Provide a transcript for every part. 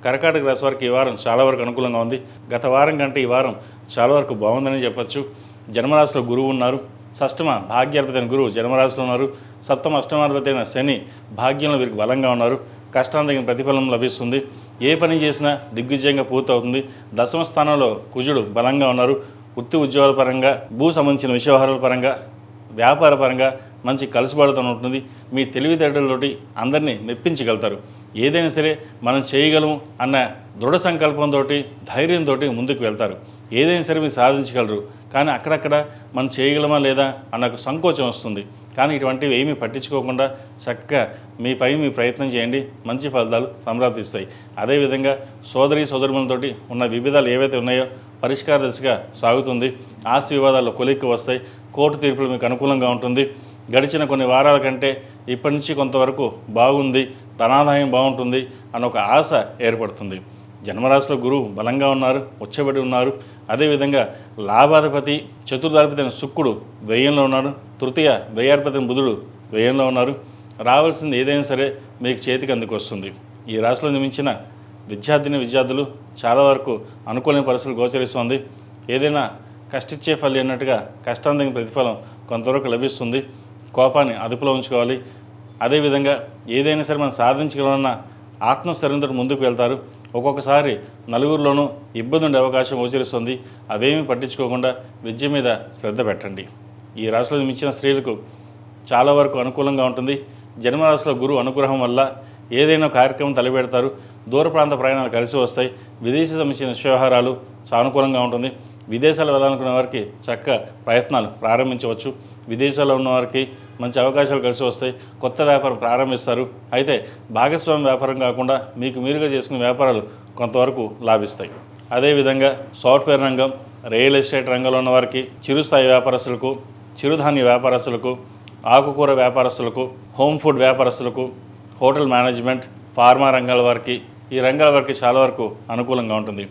కర్కాటక రాశి వారికి ఈ వారం చాలా వరకు అనుకూలంగా ఉంది. గత వారం కంటే ఈ వారం చాలా వరకు బాగుందని చెప్పచ్చు. జన్మరాశిలో గురువు ఉన్నారు. షష్టమ భాగ్యాధిపతి అయిన గురువు జన్మరాశిలో ఉన్నారు. సప్తమ అష్టమాధిపతి అయిన శని భాగ్యంలో వీరికి బలంగా ఉన్నారు. కష్టానికి తగిన ప్రతిఫలం లభిస్తుంది. ఏ పని చేసినా దిగ్విజయంగా పూర్తవుతుంది. దశమ స్థానంలో కుజుడు బలంగా ఉన్నారు. వృత్తి ఉద్యోగాల పరంగా, భూ సంబంధించిన విషయ వ్యవహారాల పరంగా, వ్యాపార పరంగా మంచి కలుసుబాటుతో ఉంటుంది. మీ తెలివితేటలతోటి అందరినీ మెప్పించగలుగుతారు. ఏదైనా సరే మనం చేయగలము అన్న దృఢ సంకల్పంతో, ధైర్యంతో ముందుకు వెళ్తారు. ఏదైనా సరే మీరు సాధించగలరు. కానీ అక్కడక్కడ మనం చేయగలమా లేదా అన్న సంకోచం వస్తుంది. కానీ ఇటువంటివి ఏమీ పట్టించుకోకుండా చక్కగా మీపై మీ ప్రయత్నం చేయండి. మంచి ఫలితాలు సంప్రాప్తిస్తాయి. అదేవిధంగా సోదరీమణులతోటి ఉన్న విభేదాలు ఏవైతే ఉన్నాయో పరిష్కార దిశగా సాగుతుంది. ఆస్తి వివాదాల్లో కొలిక్కి వస్తాయి. కోర్టు తీర్పులు మీకు అనుకూలంగా ఉంటుంది. గడిచిన కొన్ని వారాల కంటే ఇప్పటి నుంచి కొంతవరకు బాగుంది, ధనాదాయం బాగుంటుంది అన్న ఒక ఆశ ఏర్పడుతుంది. జన్మరాశిలో గురువు బలంగా ఉన్నారు, ఉచ్చబడి ఉన్నారు. అదేవిధంగా లాభాధిపతి చతుర్థాధిపతి అయిన శుక్రుడు వ్యయంలో ఉన్నాడు. తృతీయ వ్యయాధిపతి అయిన బుధుడు వ్యయంలో ఉన్నారు. రావాల్సింది ఏదైనా సరే మీకు చేతికి అందుకొస్తుంది. ఈ రాశిలో నిర్మించిన విద్యార్థులు చాలా వరకు అనుకూలమైన పరిస్థితులు గోచరిస్తుంది. ఏదైనా కష్టించే ఫలి అన్నట్టుగా కష్టానికి ప్రతిఫలం కొంతవరకు లభిస్తుంది. కోపాన్ని అదుపులో ఉంచుకోవాలి. అదేవిధంగా ఏదైనా సరే మనం సాధించగలమన్న ఆత్మస్థైర్యంతో ముందుకు వెళ్తారు. ఒక్కొక్కసారి నలుగురిలోనూ ఇబ్బంది ఉండే అవకాశం గోచరిస్తుంది. అవేమీ పట్టించుకోకుండా విద్య మీద శ్రద్ధ పెట్టండి. ఈ రాశిలో జన్మించిన స్త్రీలకు చాలా వరకు అనుకూలంగా ఉంటుంది. జన్మరాశిలో గురువు అనుగ్రహం వల్ల ఏదైనా కార్యక్రమం తలపెడతారు. దూర ప్రాంత ప్రయాణాలు కలిసి వస్తాయి. విదేశీ సంబంధించిన వ్యవహారాలు సానుకూలంగా ఉంటుంది. విదేశాలు వెళ్ళాలనుకున్న వారికి చక్కగా ప్రయత్నాలు ప్రారంభించవచ్చు. విదేశాల్లో ఉన్న వారికి మంచి అవకాశాలు కలిసి వస్తాయి. కొత్త వ్యాపారం ప్రారంభిస్తారు. అయితే భాగస్వామ్య వ్యాపారం కాకుండా మీకు మీరుగా చేసుకునే వ్యాపారాలు కొంతవరకు లాభిస్తాయి. అదేవిధంగా సాఫ్ట్వేర్ రంగం, రియల్ ఎస్టేట్ రంగంలో ఉన్న వారికి, చిరుస్థాయి వ్యాపారస్తులకు, చిరుధాన్య వ్యాపారస్తులకు, ఆకుకూర వ్యాపారస్తులకు, హోమ్ ఫుడ్ వ్యాపారస్తులకు, హోటల్ మేనేజ్మెంట్, ఫార్మా రంగాల వారికి, ఈ రంగాల వారికి చాలా వరకు అనుకూలంగా ఉంటుంది.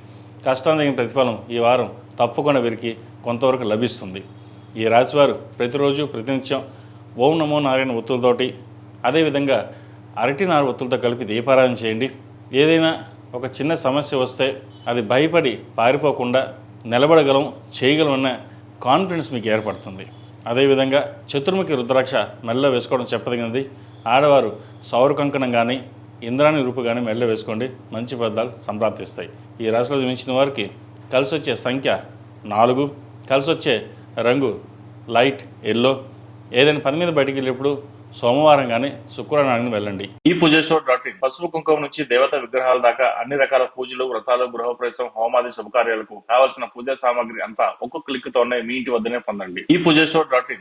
కష్టానికి తగిన ప్రతిఫలం ఈ వారం తప్పకుండా వీరికి కొంతవరకు లభిస్తుంది. ఈ రాశివారు ప్రతిరోజు ప్రతినిత్యం ఓం నమో నారాయణ ఒత్తులతోటి, అదేవిధంగా అరటి నారు ఒత్తులతో కలిపి దీపారాధన చేయండి. ఏదైనా ఒక చిన్న సమస్య వస్తే అది భయపడి పారిపోకుండా నిలబడగలం, చేయగలం అన్న కాన్ఫిడెన్స్ మీకు ఏర్పడుతుంది. అదేవిధంగా చతుర్ముఖి రుద్రాక్ష మెల్ల వేసుకోవడం చెప్పదగినది. ఆడవారు సౌర కంకణం కానీ, ఇంద్రాణి రూపు కానీ మెల్ల వేసుకోండి. మంచి ఫలితాలు సంప్రాప్తిస్తాయి. ఈ రాశిలో జన్మించిన వారికి కలిసి వచ్చే సంఖ్య 4, కలిసి వచ్చే రంగు లైట్ ఎల్లో. ఏదైనా పని మీద బయటికి వెళ్ళేప్పుడు సోమవారం కానీ శుక్రవారం వెళ్ళండి. ఈ పూజస్టోర్.in పసుపు కుంకుమ నుంచి దేవతా విగ్రహాల దాకా అన్ని రకాల పూజలు, వ్రతాలు, గృహప్రవేశం, హోమాది శుభకార్యాలకు కావాల్సిన పూజా సామాగ్రి అంతా ఒక్కొక్క క్లిక్ తోనే మీ ఇంటి వద్దనే పొందండి. ఈ పూజస్టోర్.in